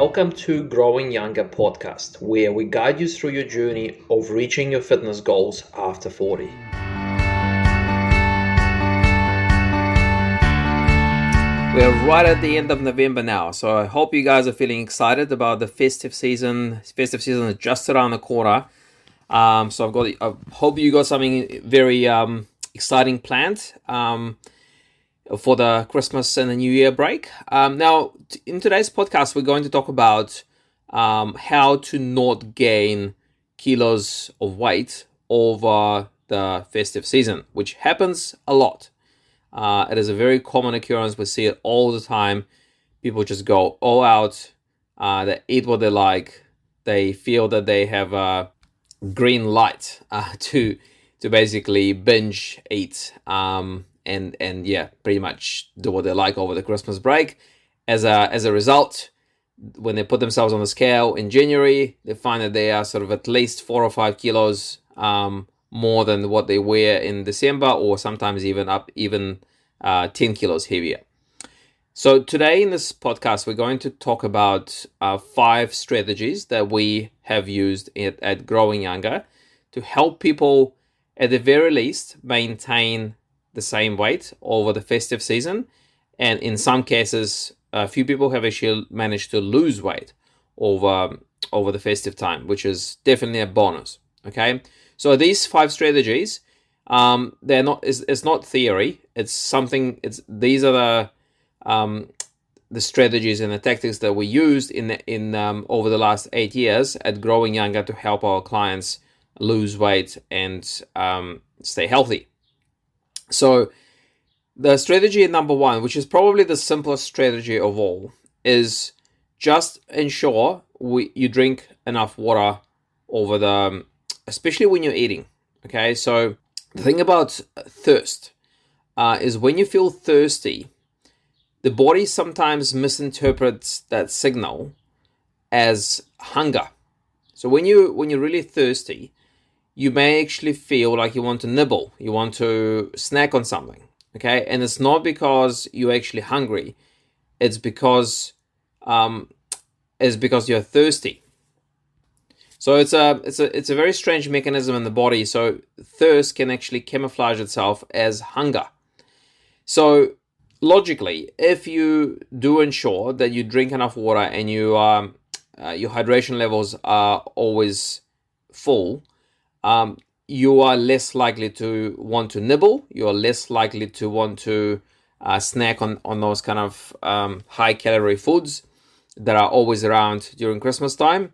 Welcome to Growing Younger podcast, where we guide you through your journey of reaching your fitness goals after 40. We're right at the end of November now, so I hope you guys are feeling excited about the festive season. Festive season is just around the corner. I hope you got something very exciting planned for the Christmas and the New Year break. Now, in today's podcast, we're going to talk about how to not gain kilos of weight over the festive season, which happens a lot. It is a very common occurrence. We see it all the time. People just go all out. They eat what they like. They feel that they have a green light to basically binge eat and pretty much do what they like over the Christmas break. As a result, when they put themselves on the scale in January, they find that they are sort of at least 4 or 5 kilos more than what they were in December, or sometimes even 10 kilos heavier. So today in this podcast, we're going to talk about 5 strategies that we have used at Growing Younger to help people, at the very least, maintain the same weight over the festive season. And in some cases, a few people have actually managed to lose weight over the festive time, which is definitely a bonus. Okay. So these 5 strategies, they're not. It's not theory. It's something. These are the strategies and the tactics that we used in over the last 8 years at Growing Younger to help our clients lose weight and stay healthy. So the strategy number 1, which is probably the simplest strategy of all, is just ensure you drink enough water over especially when you're eating. Okay, so the thing about thirst is when you feel thirsty, the body sometimes misinterprets that signal as hunger. So when you're really thirsty, you may actually feel like you want to nibble, you want to snack on something. Okay, and it's not because you're actually hungry; it's because you're thirsty. So it's a very strange mechanism in the body. So thirst can actually camouflage itself as hunger. So logically, if you do ensure that you drink enough water and your hydration levels are always full, you are less likely to want to nibble. You are less likely to want to snack on those kind of high calorie foods that are always around during Christmas time.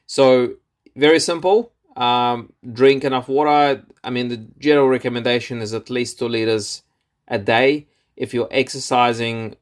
So very simple. Drink enough water. I mean, the general recommendation is at least 2 liters a day. If you're exercising,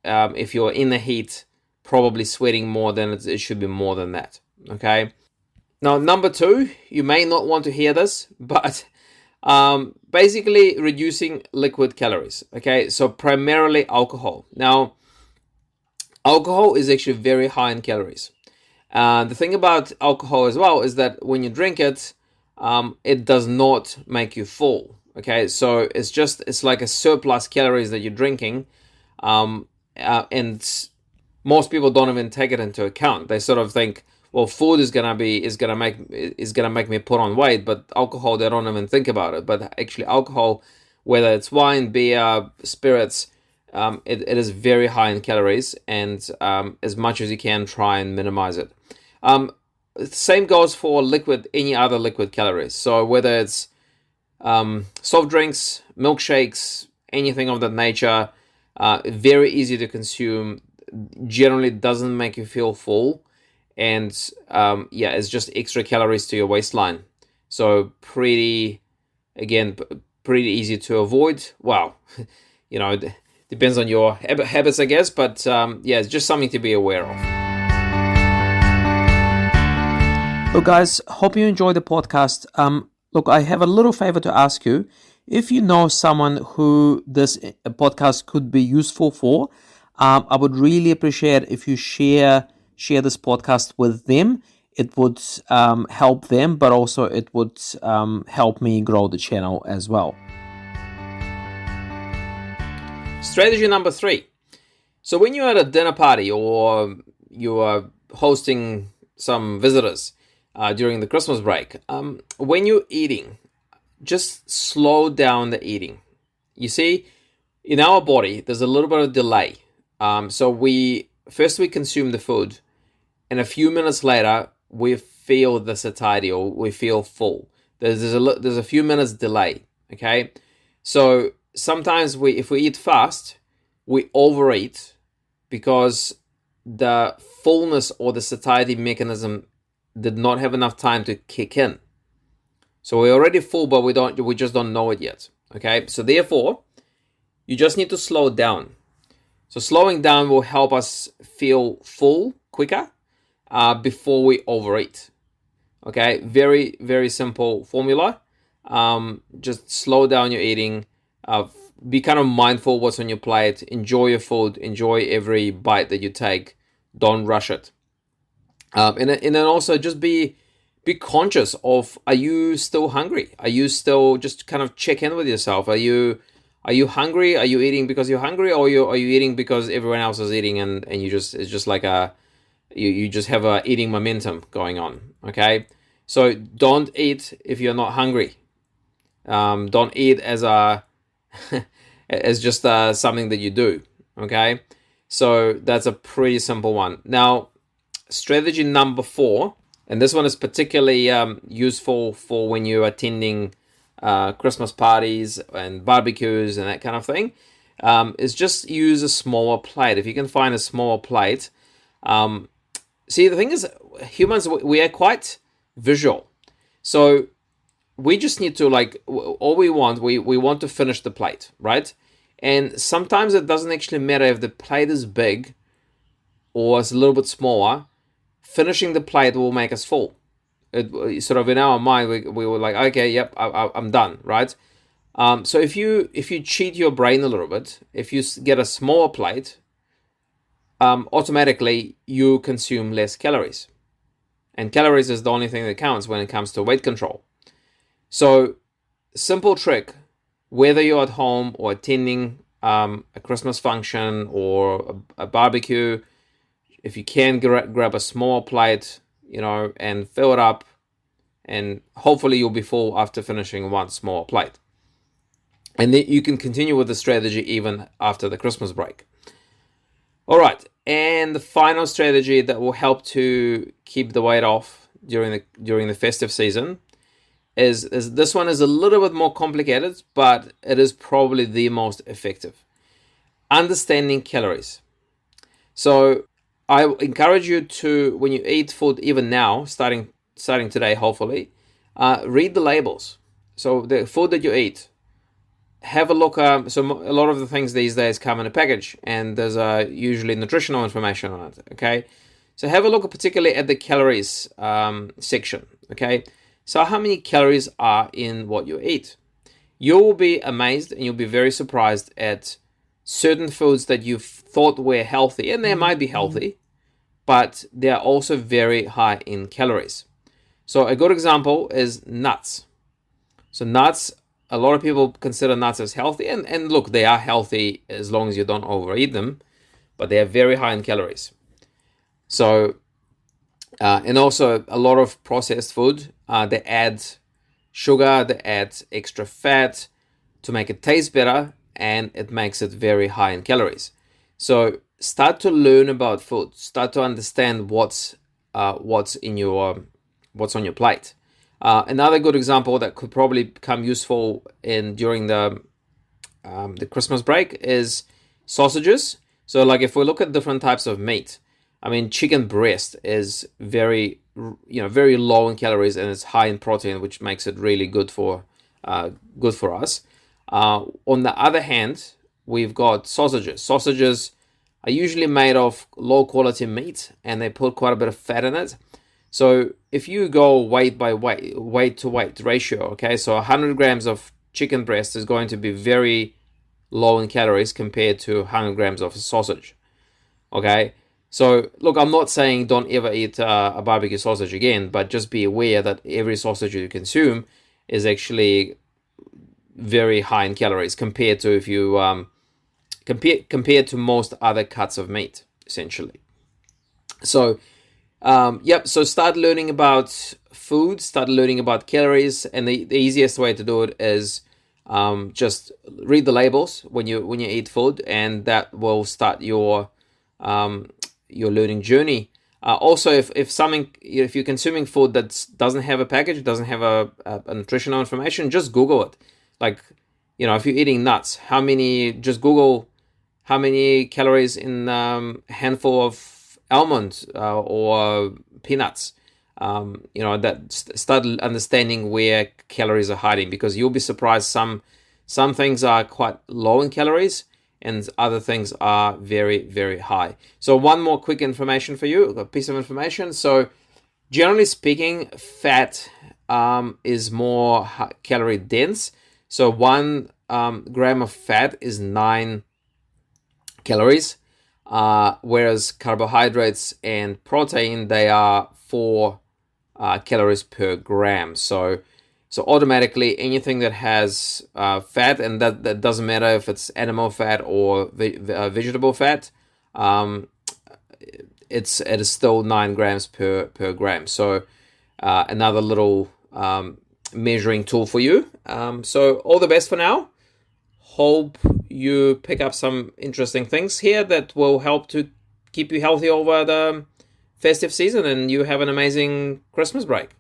if you're in the heat, probably sweating more, then it should be more than that. Okay. Now, number 2, you may not want to hear this, but basically reducing liquid calories. Okay. So primarily alcohol. Now, alcohol is actually very high in calories. The thing about alcohol as well is that when you drink it, it does not make you full. Okay, so it's like a surplus calories that you're drinking, and most people don't even take it into account. They sort of think, well, food is gonna make me put on weight, but alcohol, they don't even think about it. But actually, alcohol, whether it's wine, beer, spirits, it is very high in calories, and as much as you can, try and minimize it. Same goes for any other liquid calories. So whether it's soft drinks, milkshakes, anything of that nature, very easy to consume, generally doesn't make you feel full, and it's just extra calories to your waistline. So pretty easy to avoid. Wow, depends on your habits, I guess, but it's just something to be aware of. Look, guys, hope you enjoyed the podcast. Look, I have a little favor to ask you. If you know someone who this podcast could be useful for, I would really appreciate if you share this podcast with them. It would help them, but also it would help me grow the channel as well. Strategy number 3. So when you're at a dinner party or you are hosting some visitors during the Christmas break. When you're eating, just slow down the eating. You see, in our body, there's a little bit of delay. So we consume the food, and a few minutes later, we feel the satiety or we feel full. There's a few minutes delay. Okay, so sometimes if we eat fast, we overeat because the fullness or the satiety mechanism did not have enough time to kick in. So we're already full, but we just don't know it yet. Okay, so therefore, you just need to slow down. So slowing down will help us feel full quicker before we overeat. Okay, very, very simple formula. Just slow down your eating. Be kind of mindful what's on your plate. Enjoy your food. Enjoy every bite that you take. Don't rush it. And then also just be conscious of, are you still hungry? Are you still, just kind of check in with yourself. Are you hungry? Are you eating because you're hungry, or are you eating because everyone else is eating and it's just like you just have a eating momentum going on? Okay, so don't eat if you're not hungry. Don't eat as as just something that you do. Okay, so that's a pretty simple one. Now, strategy number 4, and this one is particularly useful for when you're attending Christmas parties and barbecues and that kind of thing, is just use a smaller plate. If you can find a smaller plate. See, the thing is, humans, we are quite visual. So we just need to, all we want to finish the plate, right? And sometimes it doesn't actually matter if the plate is big or it's a little bit smaller. Finishing the plate will make us full. It sort of, in our mind, we were like, okay, yep, I'm done, right? So if you cheat your brain a little bit, if you get a smaller plate, automatically you consume less calories. And calories is the only thing that counts when it comes to weight control. So, simple trick, whether you're at home or attending a Christmas function or a barbecue, if you can grab a small plate, and fill it up, and hopefully you'll be full after finishing one small plate. And then you can continue with the strategy even after the Christmas break. All right, and the final strategy that will help to keep the weight off during the festive season is this one is a little bit more complicated, but it is probably the most effective. Understanding calories. So I encourage you to, when you eat food, even now, starting today, hopefully, read the labels. So the food that you eat, have a look. So a lot of the things these days come in a package, and there's usually nutritional information on it. Okay, so have a look, particularly at the calories section. Okay, so how many calories are in what you eat? You will be amazed, and you'll be very surprised at certain foods that you thought were healthy, and they might be healthy, but they are also very high in calories. So a good example is nuts. So nuts, a lot of people consider nuts as healthy, and look, they are healthy as long as you don't overeat them, but they are very high in calories. So, and also a lot of processed food, they add sugar, they add extra fat to make it taste better, and it makes it very high in calories. So start to learn about food. Start to understand what's on your plate. Another good example that could probably become useful during the Christmas break is sausages. So, like, if we look at different types of meat, I mean, chicken breast is very low in calories, and it's high in protein, which makes it really good for us. On the other hand, we've got sausages. Sausages are usually made of low quality meat, and they put quite a bit of fat in it. So if you go weight to weight ratio, okay, so 100 grams of chicken breast is going to be very low in calories compared to 100 grams of sausage. Okay, so look, I'm not saying don't ever eat a barbecue sausage again, but just be aware that every sausage you consume is actually very high in calories compared to if you compared to most other cuts of meat, essentially. So Yep. So start learning about food, start learning about calories, and the easiest way to do it is just read the labels when you eat food, and that will start your learning journey. Also, if you're consuming food that doesn't have a package, doesn't have a nutritional information, just Google it. Like, if you're eating nuts, just Google how many calories in a handful of almonds or peanuts. Start understanding where calories are hiding, because you'll be surprised. Some things are quite low in calories, and other things are very, very high. So one more quick information for you, a piece of information. So generally speaking, fat is more calorie dense. So 1 gram of fat is 9 calories, whereas carbohydrates and protein, they are 4 calories per gram. So automatically anything that has fat, and that doesn't matter if it's animal fat or vegetable fat, it is still 9 grams per gram. So another little measuring tool for you. So all the best for now. Hope you pick up some interesting things here that will help to keep you healthy over the festive season, and you have an amazing Christmas break.